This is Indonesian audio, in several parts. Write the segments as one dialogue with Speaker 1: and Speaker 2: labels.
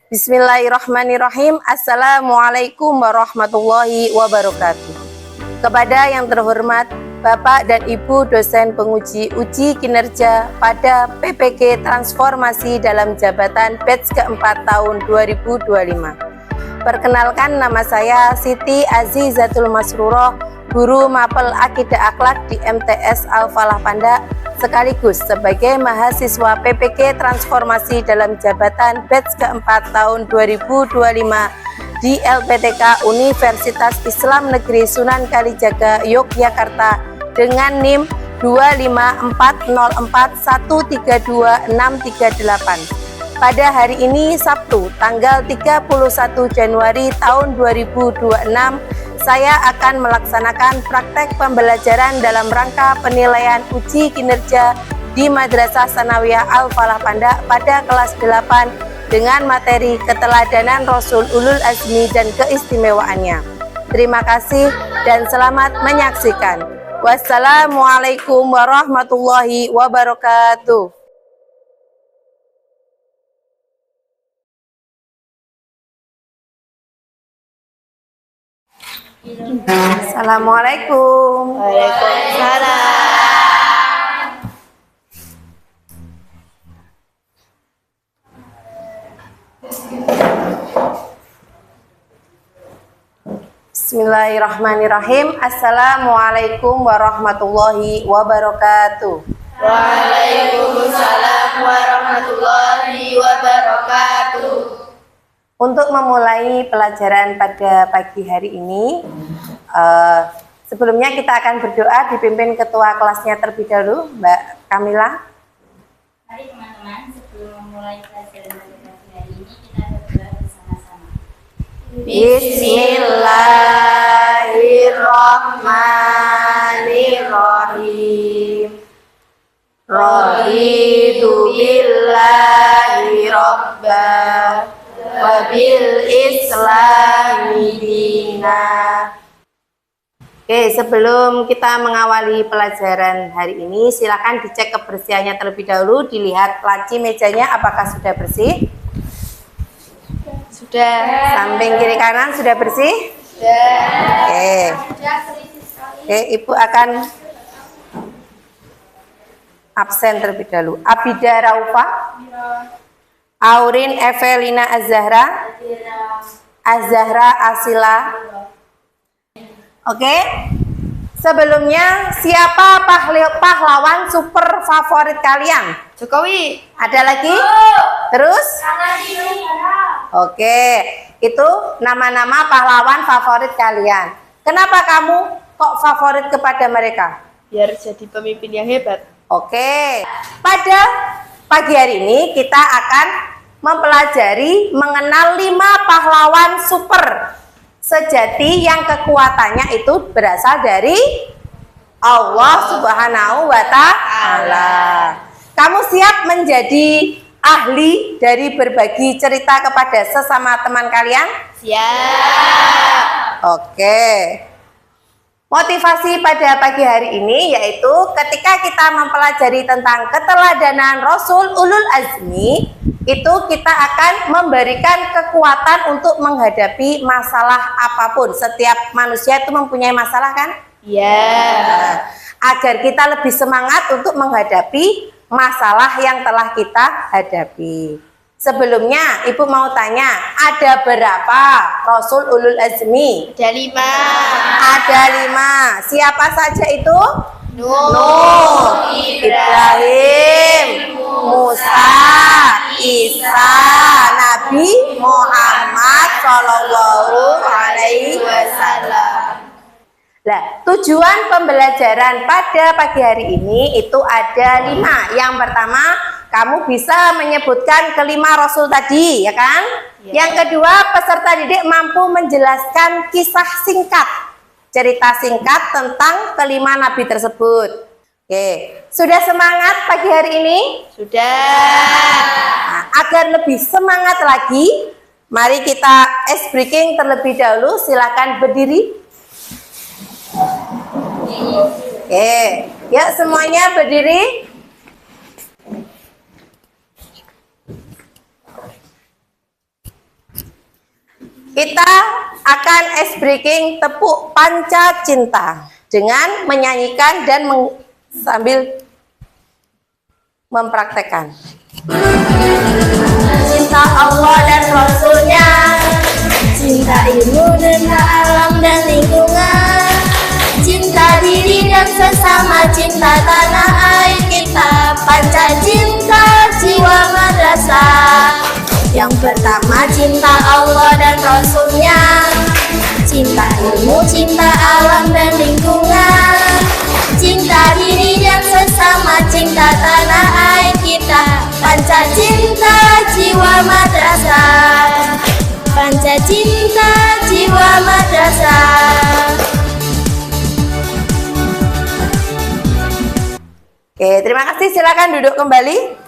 Speaker 1: Bismillahirrahmanirrahim. Assalamualaikum warahmatullahi wabarakatuh. Kepada yang terhormat Bapak dan Ibu dosen penguji uji kinerja pada PPG Transformasi dalam Jabatan batch keempat tahun 2025. Perkenalkan, nama saya Siti Azizatul Masruroh, Guru Mapel Akidah Akhlak di MTS Al-Falah Panda, sekaligus sebagai mahasiswa PPG Transformasi dalam Jabatan batch keempat tahun 2025 di LPTK Universitas Islam Negeri Sunan Kalijaga, Yogyakarta dengan NIM 25404132638. Pada hari ini Sabtu tanggal 31 Januari tahun 2026, saya akan melaksanakan praktek pembelajaran dalam rangka penilaian uji kinerja di Madrasah Sanawiyah Al-Falah Panda pada kelas 8 dengan materi keteladanan Rasul Ulul Azmi dan keistimewaannya. Terima kasih dan selamat menyaksikan. Wassalamualaikum warahmatullahi wabarakatuh. Assalamualaikum.
Speaker 2: Waalaikumsalam.
Speaker 1: Bismillahirrahmanirrahim. Assalamualaikum warahmatullahi wabarakatuh.
Speaker 2: Waalaikumsalam warahmatullahi wabarakatuh.
Speaker 1: Untuk memulai pelajaran pada pagi hari ini, sebelumnya kita akan berdoa dipimpin ketua kelasnya terlebih dahulu, Mbak Kamila.
Speaker 3: Mari teman-teman, sebelum memulai pelajaran pada pagi hari ini, kita berdoa bersama-sama.
Speaker 1: Bismillahirrahmanirrahim. Raditu billahi rabba wabil islami dina. Oke, sebelum kita mengawali pelajaran hari ini, silakan dicek kebersihannya terlebih dahulu, dilihat laci mejanya apakah sudah bersih.
Speaker 2: Sudah.
Speaker 1: Samping kiri kanan sudah bersih.
Speaker 2: Sudah.
Speaker 1: Oke, Ibu akan absen terlebih dahulu. Abida Raufa, Aurin Evelina Azahra, Azahra Asila. Oke. Sebelumnya, siapa pahlawan super favorit kalian?
Speaker 2: Jokowi.
Speaker 1: Ada lagi? Terus? Oke, itu nama-nama pahlawan favorit kalian. Kenapa kamu kok favorit kepada mereka?
Speaker 2: Biar jadi pemimpin yang hebat.
Speaker 1: Oke, pada pagi hari ini kita akan mempelajari mengenal 5 pahlawan super sejati yang kekuatannya itu berasal dari Allah Subhanahu wa Ta'ala. Kamu siap menjadi ahli dari berbagi cerita kepada sesama teman kalian?
Speaker 2: Siap.
Speaker 1: Oke. Motivasi pada pagi hari ini yaitu ketika kita mempelajari tentang keteladanan Rasul Ulul Azmi, itu kita akan memberikan kekuatan untuk menghadapi masalah apapun. Setiap manusia itu mempunyai masalah, kan?
Speaker 2: Iya.
Speaker 1: Nah, agar kita lebih semangat untuk menghadapi masalah yang telah kita hadapi. Sebelumnya, Ibu mau tanya, ada berapa Rasul Ulul Azmi?
Speaker 2: Ada 5.
Speaker 1: Ada 5. Siapa saja itu?
Speaker 2: Nuh,
Speaker 1: Ibrahim, Musa, Isa, Nabi Muhammad Shallallahu Alaihi Wasallam. Nah, tujuan pembelajaran pada pagi hari ini itu ada 5. Yang pertama, kamu bisa menyebutkan kelima Rasul tadi, ya kan?
Speaker 2: Ya.
Speaker 1: Yang kedua, peserta didik mampu menjelaskan kisah singkat, cerita singkat tentang kelima Nabi tersebut. Oke, sudah semangat pagi hari ini?
Speaker 2: Sudah.
Speaker 1: Nah, agar lebih semangat lagi, mari kita ice breaking terlebih dahulu. Silakan berdiri. Oke, yuk semuanya berdiri. Kita akan ice breaking tepuk panca cinta dengan menyanyikan dan sambil mempraktekkan. Cinta Allah dan Rasulnya, cinta ilmu dan alam dan lingkungan, cinta diri dan sesama, cinta tanah air kita, panca cinta jiwa madrasah. Yang pertama cinta Allah dan Rasulnya, cinta ilmu, cinta alam dan lingkungan, cinta diri dan sesama, cinta tanah air kita, panca cinta jiwa madrasah, panca cinta jiwa madrasah. Oke, terima kasih. Silakan duduk kembali.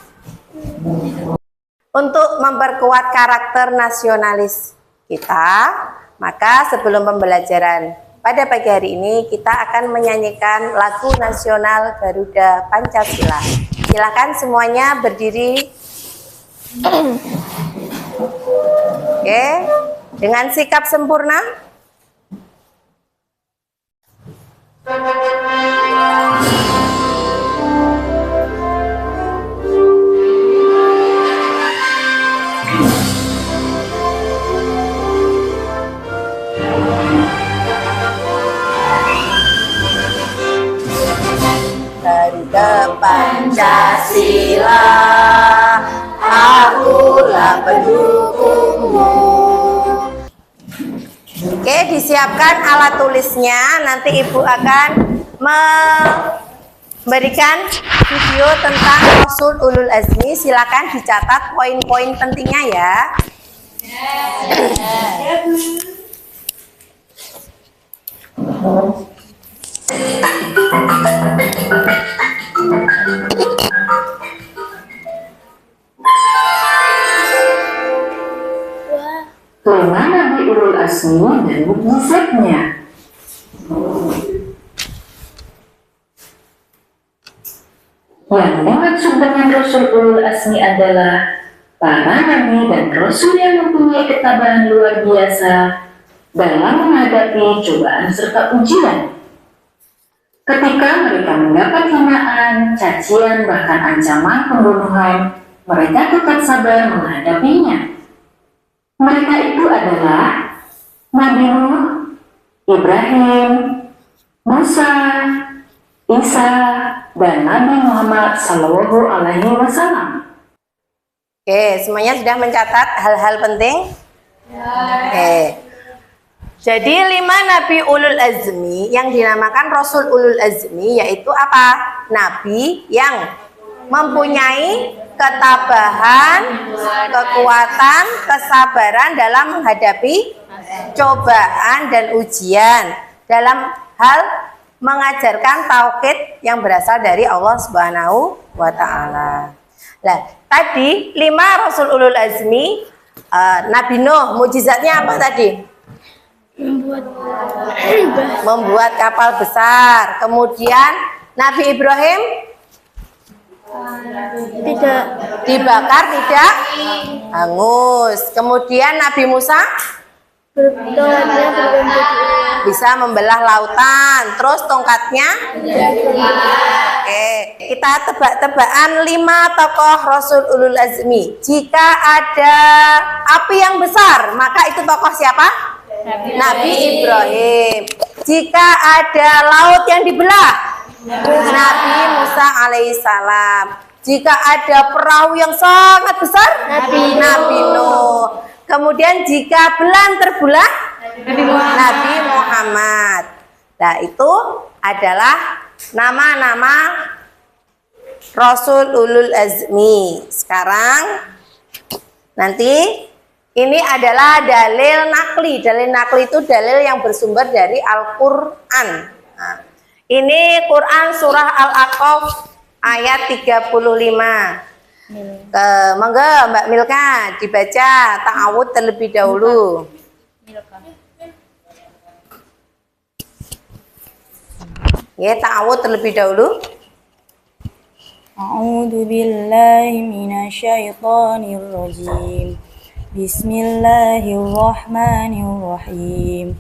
Speaker 1: Untuk memperkuat karakter nasionalis kita, maka sebelum pembelajaran pada pagi hari ini kita akan menyanyikan lagu nasional Garuda Pancasila. Silakan semuanya berdiri. Oke, dengan sikap sempurna. Garuda Pancasila, akulah pendukungmu. Oke, disiapkan alat tulisnya. Nanti Ibu akan memberikan video tentang Rasul Ulul Azmi. Silakan dicatat poin-poin pentingnya ya.
Speaker 4: Kelima Nabi Ulul Azmi dan mukjizatnya. Yang dimaksud dengan Rasul Ulul Azmi adalah para nabi dan rasul yang mempunyai ketabahan luar biasa dalam menghadapi cobaan serta ujian. Ketika mereka mendapat hinaan, cacian, bahkan ancaman pembunuhan, mereka tetap sabar menghadapinya. Mereka itu adalah Nabi Nuh, Ibrahim, Musa, Isa, dan Nabi Muhammad Sallallahu Alaihi Wasallam.
Speaker 1: Oke, semuanya sudah mencatat hal-hal penting? Oke. Jadi 5 Nabi Ulul Azmi yang dinamakan Rasul Ulul Azmi yaitu apa? Nabi yang mempunyai ketabahan, kekuatan, kesabaran dalam menghadapi cobaan dan ujian dalam hal mengajarkan tauhid yang berasal dari Allah Subhanahu wa taala. Nah, tadi 5 Rasul Ulul Azmi, Nabi Nuh mukjizatnya apa tadi? Membuat kapal besar. Kemudian Nabi Ibrahim tidak dibakar, tidak hangus. Kemudian Nabi Musa bisa membelah lautan. Terus tongkatnya oke, kita tebak-tebakan 5 tokoh Rasul Ulul Azmi. Jika ada api yang besar, maka itu tokoh siapa? Nabi Ibrahim. Jika ada laut yang dibelah, Nabi Musa alaihissalam. Jika ada perahu yang sangat besar, Nabi Nuh. Kemudian jika belang terbelah, Nabi Muhammad. Nah, itu adalah nama-nama Rasul Ulul Azmi. Sekarang nanti ini adalah dalil nakli. Dalil nakli itu dalil yang bersumber dari Al-Quran. Nah, ini Quran surah Al-Aqaf ayat 35. Monggo Mbak Milka dibaca ta'awud terlebih dahulu. Ya, ta'awud terlebih dahulu.
Speaker 5: A'udzu billahi minasyaitonir rajim. Bismillahirrahmanirrahim.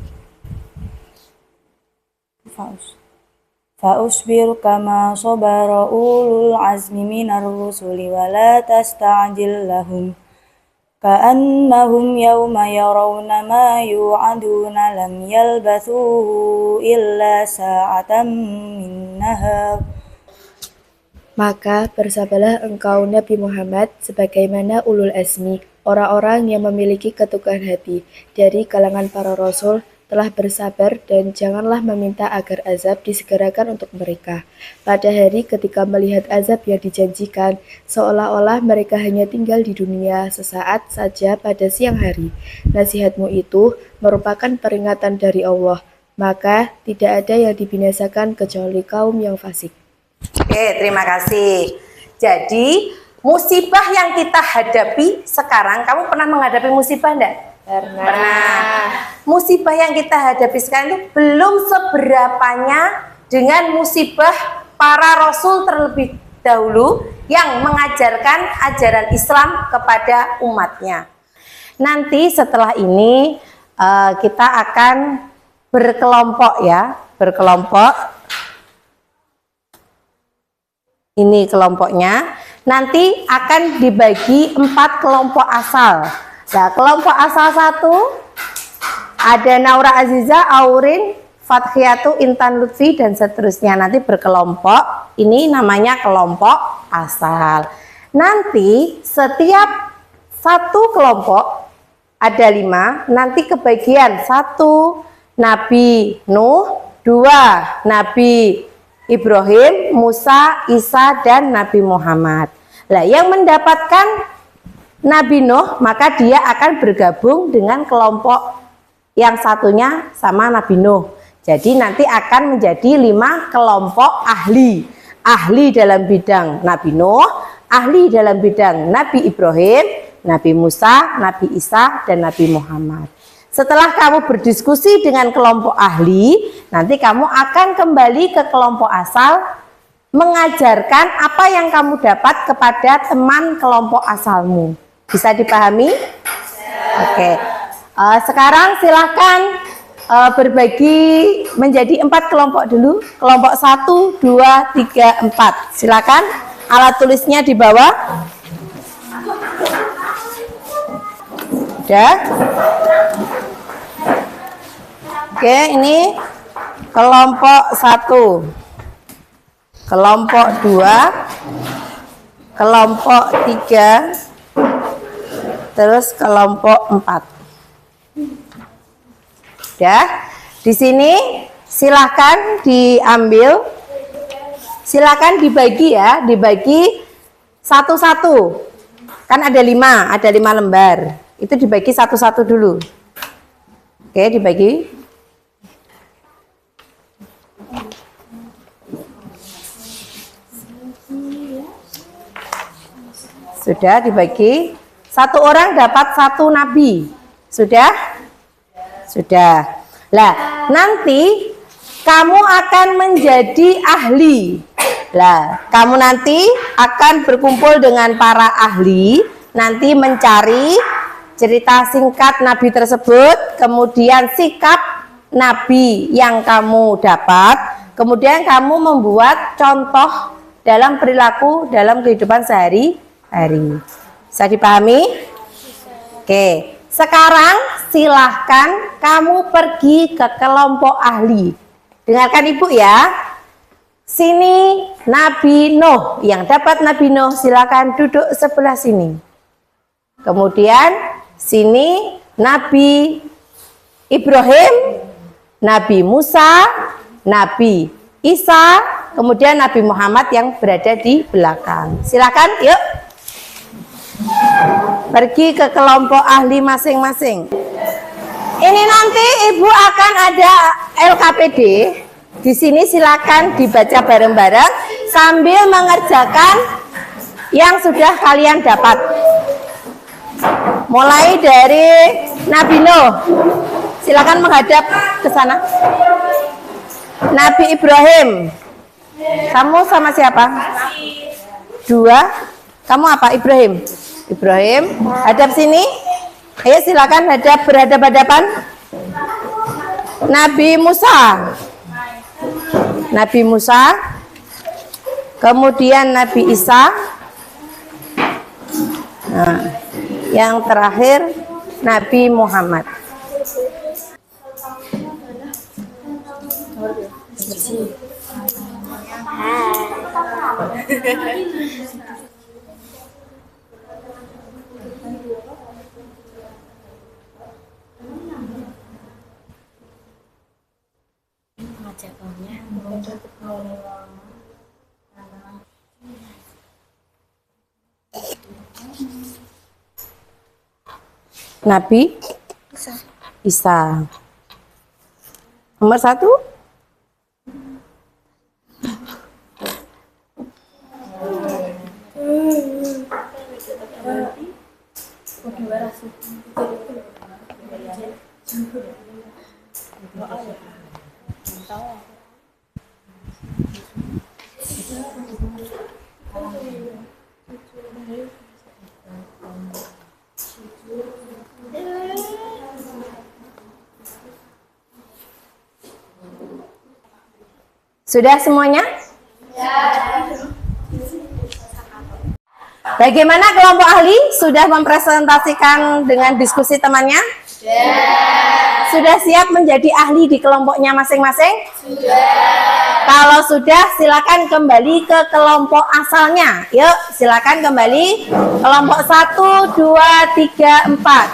Speaker 5: Fa'usbir kama sabara ulul azmi minar rusuli wa la tasta'jil lahum ka'annahum yawma yarawna ma yu'aduna lam yalbathu illa sa'atan min nahar.
Speaker 2: Maka bersabarlah engkau Nabi Muhammad sebagaimana ulul azmi, orang-orang yang memiliki keteguhan hati dari kalangan para rasul telah bersabar, dan janganlah meminta agar azab disegerakan untuk mereka pada hari ketika melihat azab yang dijanjikan, seolah-olah mereka hanya tinggal di dunia sesaat saja pada siang hari. Nasihatmu itu merupakan peringatan dari Allah, maka tidak ada yang dibinasakan kecuali kaum yang fasik.
Speaker 1: Oke, terima kasih. Jadi, musibah yang kita hadapi sekarang, kamu pernah menghadapi musibah enggak? Pernah. Musibah yang kita hadapi sekarang itu belum seberapanya dengan musibah para rasul terlebih dahulu yang mengajarkan ajaran Islam kepada umatnya. Nanti setelah ini kita akan berkelompok ya, berkelompok. Ini kelompoknya. Nanti akan dibagi 4 kelompok asal. Nah, kelompok asal 1 ada Naura Aziza, Aurin, Fathiyatu, Intan Lutfi, dan seterusnya. Nanti berkelompok. Ini namanya kelompok asal. Nanti setiap satu kelompok ada 5. Nanti kebagian 1 Nabi Nuh, 2 Nabi Ibrahim, Musa, Isa, dan Nabi Muhammad. Nah, yang mendapatkan Nabi Nuh, maka dia akan bergabung dengan kelompok yang satunya sama Nabi Nuh. Jadi nanti akan menjadi 5 kelompok ahli. Ahli dalam bidang Nabi Nuh, ahli dalam bidang Nabi Ibrahim, Nabi Musa, Nabi Isa, dan Nabi Muhammad. Setelah kamu berdiskusi dengan kelompok ahli, nanti kamu akan kembali ke kelompok asal, mengajarkan apa yang kamu dapat kepada teman kelompok asalmu. Bisa dipahami? Oke. Sekarang silahkan berbagi menjadi 4 kelompok dulu. Kelompok 1, 2, 3, 4. Silakan. Alat tulisnya di bawah. Udah. Oke, ini kelompok 1. Kelompok 2. Kelompok 3. Terus kelompok 4. Ya, di sini silahkan diambil, silahkan dibagi ya, dibagi satu-satu. Kan ada 5 lembar. Itu dibagi satu-satu dulu. Oke, dibagi. Sudah dibagi. 1 orang dapat 1 nabi. Sudah? Sudah. Lah, nanti kamu akan menjadi ahli. Lah, kamu nanti akan berkumpul dengan para ahli, nanti mencari cerita singkat nabi tersebut, kemudian sikap nabi yang kamu dapat, kemudian kamu membuat contoh dalam perilaku dalam kehidupan sehari-hari. Bisa dipahami? Oke, sekarang silahkan kamu pergi ke kelompok ahli. Dengarkan Ibu ya. Sini Nabi Nuh, yang dapat Nabi Nuh silakan duduk sebelah sini. Kemudian sini Nabi Ibrahim, Nabi Musa, Nabi Isa, kemudian Nabi Muhammad yang berada di belakang. Silakan, yuk. Pergi ke kelompok ahli masing-masing. Ini nanti Ibu akan ada LKPD. Di sini silakan dibaca bareng-bareng sambil mengerjakan yang sudah kalian dapat. Mulai dari Nabi Nuh. Silakan menghadap ke sana. Nabi Ibrahim. Kamu sama siapa? 2. Kamu apa? Ibrahim. Ibrahim, hadap sini. Ayo silakan berhadapan-hadapan. Nabi Musa. Nabi Musa. Kemudian Nabi Isa. Nah, yang terakhir Nabi Muhammad. Nabi Isa. Nomor 1. Sudah semuanya? Bagaimana kelompok ahli? Sudah mempresentasikan dengan diskusi temannya? Sudah siap menjadi ahli di kelompoknya masing-masing? Kalau sudah, silakan kembali ke kelompok asalnya. Yuk, silakan kembali. Kelompok 1, 2, 3, 4.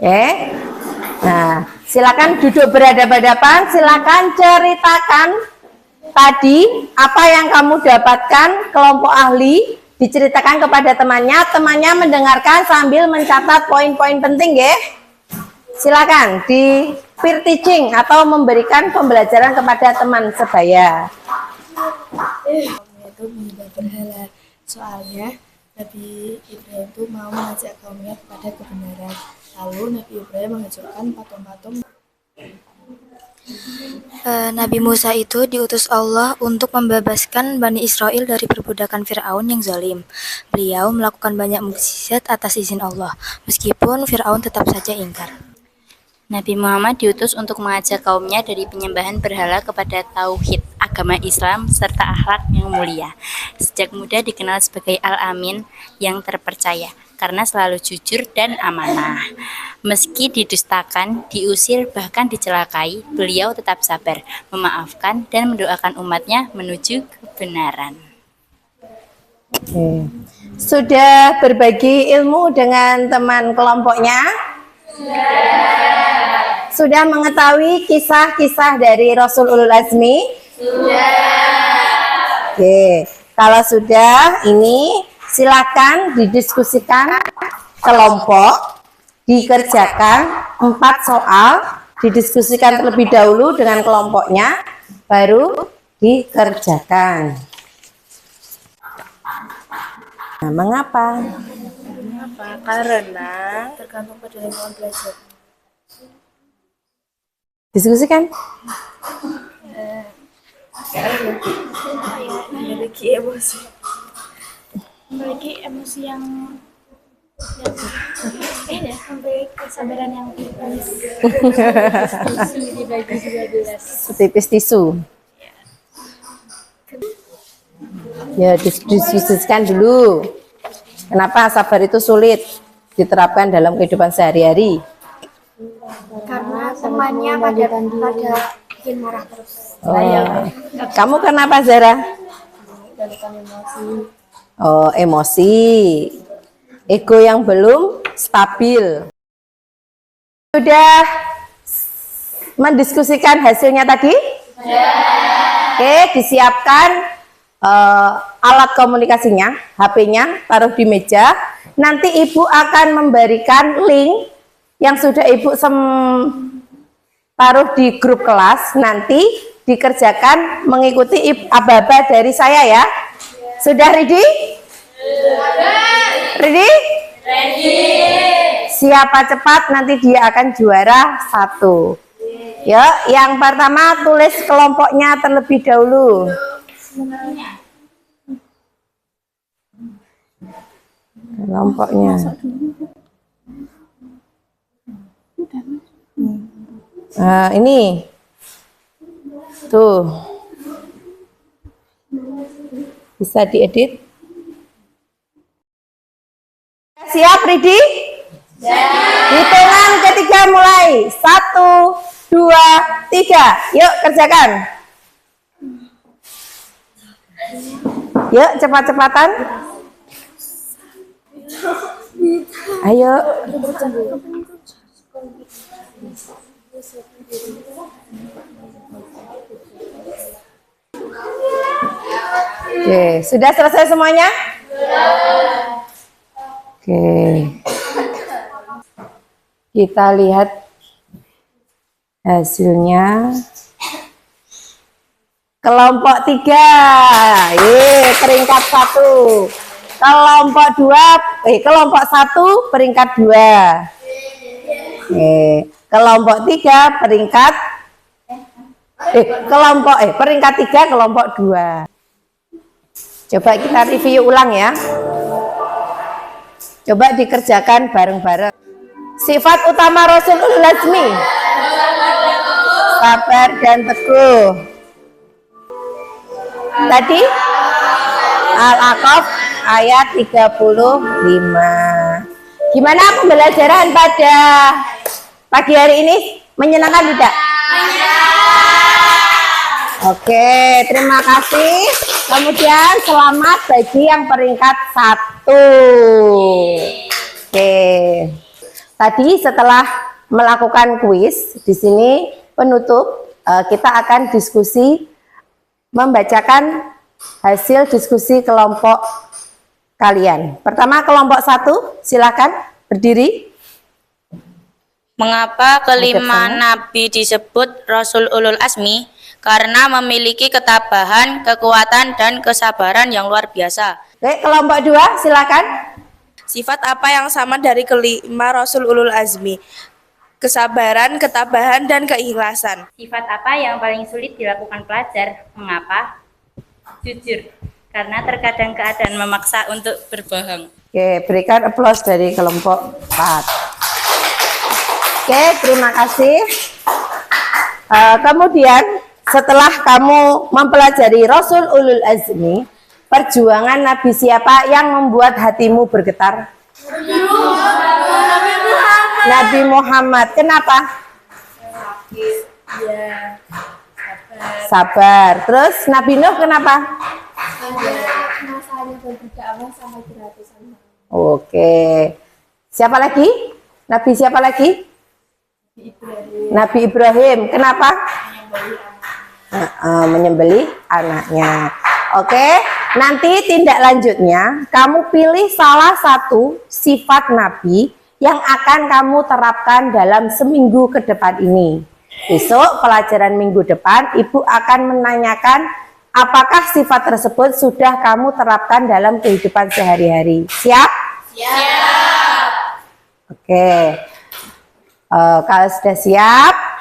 Speaker 1: Oke. Nah, silakan duduk berhadapan-hadapan. Silakan ceritakan tadi apa yang kamu dapatkan kelompok ahli, diceritakan kepada temannya. Temannya mendengarkan sambil mencatat poin-poin penting, ya. Silakan di peer teaching atau memberikan pembelajaran kepada teman sebaya.
Speaker 2: Itu menyembah berhala. Soalnya Nabi Ibrahim itu mau mengajak kaumnya kepada kebenaran. Lalu Nabi Ibrahim mengajukan patung-patung.
Speaker 6: Nabi Musa itu diutus Allah untuk membebaskan Bani Israel dari perbudakan Fir'aun yang zalim. Beliau melakukan banyak mukjizat atas izin Allah, meskipun Fir'aun tetap saja ingkar. Nabi Muhammad diutus untuk mengajak kaumnya dari penyembahan berhala kepada tauhid, agama Islam, serta akhlak yang mulia. Sejak muda dikenal sebagai Al-Amin, yang terpercaya, karena selalu jujur dan amanah. Meski didustakan, diusir, bahkan dicelakai, beliau tetap sabar, memaafkan, dan mendoakan umatnya menuju kebenaran.
Speaker 1: Sudah berbagi ilmu dengan teman kelompoknya? Sudah mengetahui kisah-kisah dari Rasul Ulul Azmi? Oke, kalau sudah, ini silakan didiskusikan kelompok, dikerjakan 4 soal, didiskusikan terlebih dahulu dengan kelompoknya, baru dikerjakan. Nah, mengapa?
Speaker 2: Karena tergantung pada lingkungan belajar.
Speaker 1: Diskusikan.
Speaker 2: Memiliki emosi.
Speaker 3: Memiliki emosi yang sampai kesabaran yang tipis. Dibagi 12.
Speaker 1: Setipis tisu. Ya, diskusikan dulu. Kenapa sabar itu sulit diterapkan dalam kehidupan sehari-hari?
Speaker 3: Karena temannya pada bikin marah terus.
Speaker 1: Kamu kenapa, Zara? Oh, emosi. Ego yang belum stabil. Sudah mendiskusikan hasilnya tadi? Oke, disiapkan alat komunikasinya, HP-nya, taruh di meja. Nanti Ibu akan memberikan link yang sudah Ibu taruh di grup kelas. Nanti dikerjakan mengikuti aba-aba dari saya ya. Sudah ready? Ready? Ready. Siapa cepat nanti dia akan juara 1. Yuk, yang pertama tulis kelompoknya terlebih dahulu. Kelompoknya. Nah, ini. Tuh. Bisa diedit. Siap, Ridi? Hitungan ketiga mulai. 1, 2, 3. Yuk, kerjakan. Yuk, cepat-cepatan. Ayo. Oke, sudah selesai semuanya? Oke. Kita lihat hasilnya. Kelompok 3, peringkat 1. Kelompok 2, kelompok 1 peringkat 2. Kelompok 3 peringkat peringkat 3 kelompok 2. Coba kita review ulang ya. Coba dikerjakan bareng-bareng. Sifat utama Rasul Ulul Azmi: sabar dan teguh. Tadi Al-Aqaf ayat 35. Gimana pembelajaran pada pagi hari ini? Menyenangkan tidak? Oke, terima kasih. Kemudian selamat bagi yang peringkat 1. Oke. Tadi setelah melakukan kuis, di sini penutup kita akan diskusi, membacakan hasil diskusi kelompok kalian. Pertama kelompok 1, silakan berdiri.
Speaker 7: Mengapa kelima nabi disebut Rasul Ulul Azmi? Karena memiliki ketabahan, kekuatan, dan kesabaran yang luar biasa.
Speaker 1: Oke, kelompok 2, silakan.
Speaker 8: Sifat apa yang sama dari kelima Rasul Ulul Azmi? Kesabaran, ketabahan, dan keikhlasan.
Speaker 3: Sifat apa yang paling sulit dilakukan pelajar? Mengapa? Jujur, karena terkadang keadaan memaksa untuk berbohong.
Speaker 1: Oke, berikan aplaus dari kelompok 4. Oke, terima kasih. Kemudian setelah kamu mempelajari Rasul Ulul Azmi, perjuangan Nabi siapa yang membuat hatimu bergetar? Nabi Muhammad. Kenapa? Sabar. Terus Nabi Nuh kenapa? Oke. Siapa lagi? Nabi siapa lagi? Nabi Ibrahim. Kenapa? Menyembelih anaknya. Oke, nanti tindak lanjutnya kamu pilih salah satu sifat Nabi yang akan kamu terapkan dalam seminggu ke depan ini. Besok pelajaran minggu depan Ibu akan menanyakan apakah sifat tersebut sudah kamu terapkan dalam kehidupan sehari-hari. Siap? Siap. Oke. Kalau sudah siap,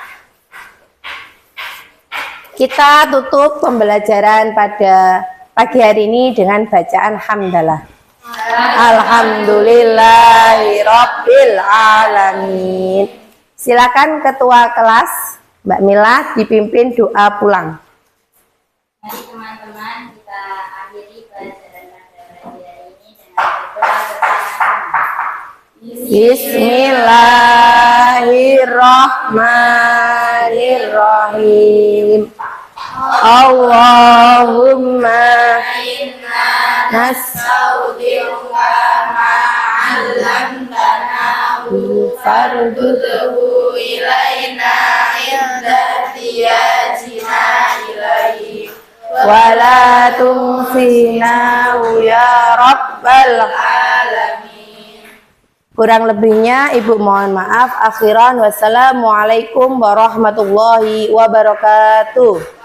Speaker 1: kita tutup pembelajaran pada pagi hari ini dengan bacaan hamdalah. Alhamdulillahirabbil alamin. Silakan ketua kelas Mbak Mila dipimpin doa pulang.
Speaker 3: Mari teman-teman kita akhiri pelajaran pada pagi hari ini dengan berdoa bersama-sama.
Speaker 1: Bismillahirrahmanirrahim. Allahumma inna nas'aluka ma'allamtanahu farduhu ilaina ihdatiyatina ilaihi wala tumsinahu ya rabbal alamin. Kurang lebihnya Ibu mohon maaf. Akhiran wassalamualaikum warahmatullahi wabarakatuh.